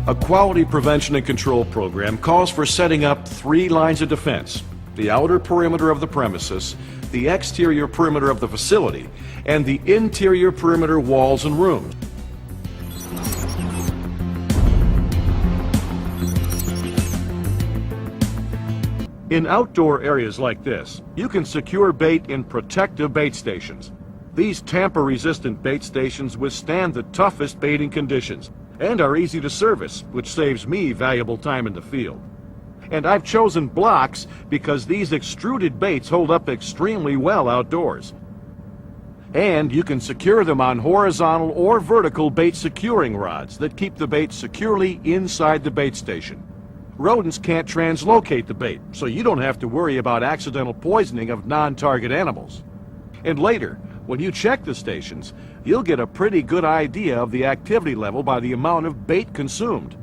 A quality prevention and control program calls for setting up 3 lines of defense: the outer perimeter of the premises, the exterior perimeter of the facility, and the interior perimeter walls and rooms. In outdoor areas like this, you can secure bait in protective bait stations. These tamper-resistant bait stations withstand the toughest baiting conditions and are easy to service, which saves me valuable time in the field. And I've chosen blocks because these extruded baits hold up extremely well outdoors. And you can secure them on horizontal or vertical bait securing rods that keep the bait securely inside the bait station. Rodents can't translocate the bait, so you don't have to worry about accidental poisoning of non-target animals. And later, when you check the stations, you'll get a pretty good idea of the activity level by the amount of bait consumed.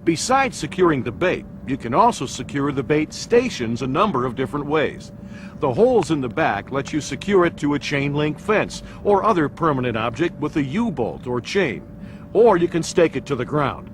Besides securing the bait, you can also secure the bait stations a number of different ways. The holes in the back let you secure it to a chain link fence or other permanent object with a U-bolt or chain, or you can stake it to the ground.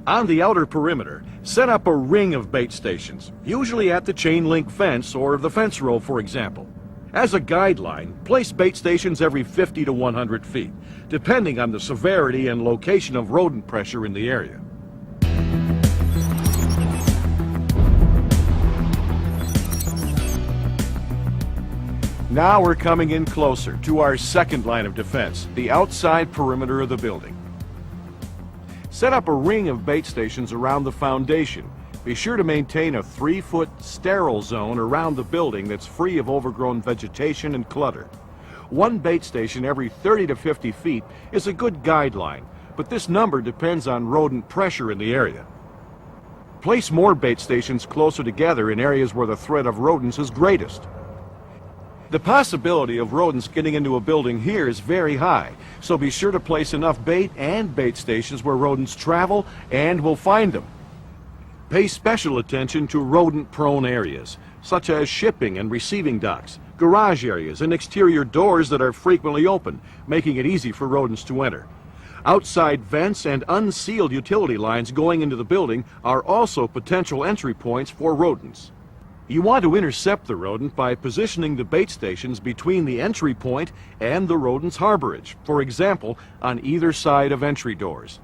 On the outer perimeter, set up a ring of bait stations, usually at the chain link fence or the fence row, for example. As a guideline, place bait stations every 50 to 100 feet, depending on the severity and location of rodent pressure in the area. Now we're coming in closer to our second line of defense, the outside perimeter of the building. Set up a ring of bait stations around the foundation. Be sure to maintain a 3-foot sterile zone around the building that's free of overgrown vegetation and clutter. One bait station every 30 to 50 feet is a good guideline, but this number depends on rodent pressure in the area. Place more bait stations closer together in areas where the threat of rodents is greatest. The possibility of rodents getting into a building here is very high, so be sure to place enough bait and bait stations where rodents travel and will find them. Pay special attention to rodent-prone areas, such as shipping and receiving docks, garage areas, and exterior doors that are frequently open, making it easy for rodents to enter. Outside vents and unsealed utility lines going into the building are also potential entry points for rodents. You want to intercept the rodent by positioning the bait stations between the entry point and the rodent's harborage, for example, on either side of entry doors.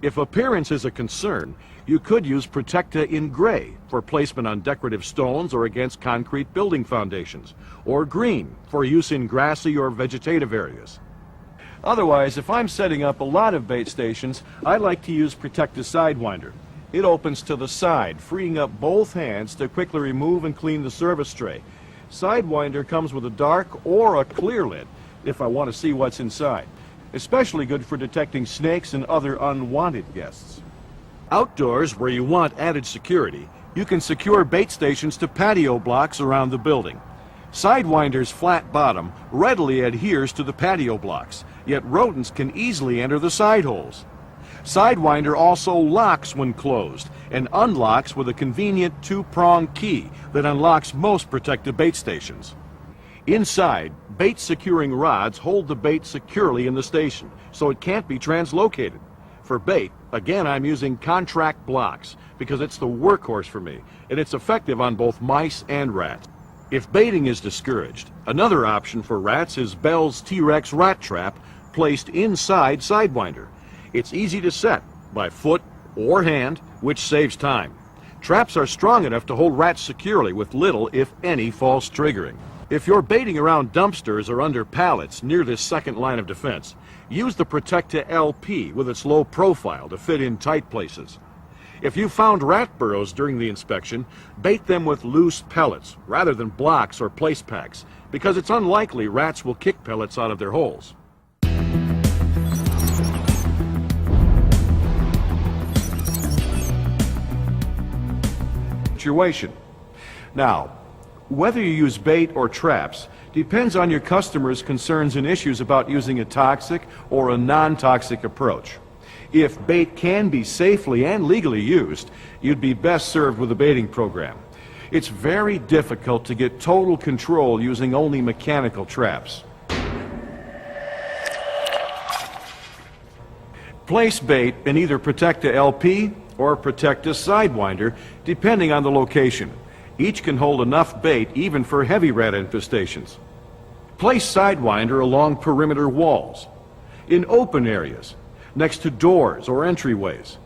If appearance is a concern, you could use Protecta in gray for placement on decorative stones or against concrete building foundations, or green for use in grassy or vegetative areas. Otherwise, if I'm setting up a lot of bait stations, I like to use Protecta Sidewinder. It opens to the side, freeing up both hands to quickly remove and clean the service tray. Sidewinder comes with a dark or a clear lid if I want to see what's inside. Especially good for detecting snakes and other unwanted guests. Outdoors, where you want added security, you can secure bait stations to patio blocks around the building. Sidewinder's flat bottom readily adheres to the patio blocks, yet rodents can easily enter the side holes. Sidewinder also locks when closed and unlocks with a convenient 2-prong key that unlocks most protected bait stations. Inside, bait securing rods hold the bait securely in the station, so it can't be translocated. For bait, again, I'm using contract blocks because it's the workhorse for me, and it's effective on both mice and rats. If baiting is discouraged, another option for rats is Bell's T-Rex rat trap placed inside Sidewinder. It's easy to set by foot or hand, which saves time. Traps are strong enough to hold rats securely with little, if any, false triggering. If you're baiting around dumpsters or under pallets near this second line of defense, use the Protecta LP with its low profile to fit in tight places. If you found rat burrows during the inspection, bait them with loose pellets rather than blocks or place packs, because it's unlikely rats will kick pellets out of their holes. Situation. Now, whether you use bait or traps depends on your customer's concerns and issues about using a toxic or a non-toxic approach. If bait can be safely and legally used, you'd be best served with a baiting program. It's very difficult to get total control using only mechanical traps. Place bait in either Protecta LP or Protecta Sidewinder, depending on the location. Each can hold enough bait even for heavy rat infestations. Place Sidewinder along perimeter walls, in open areas, next to doors or entryways.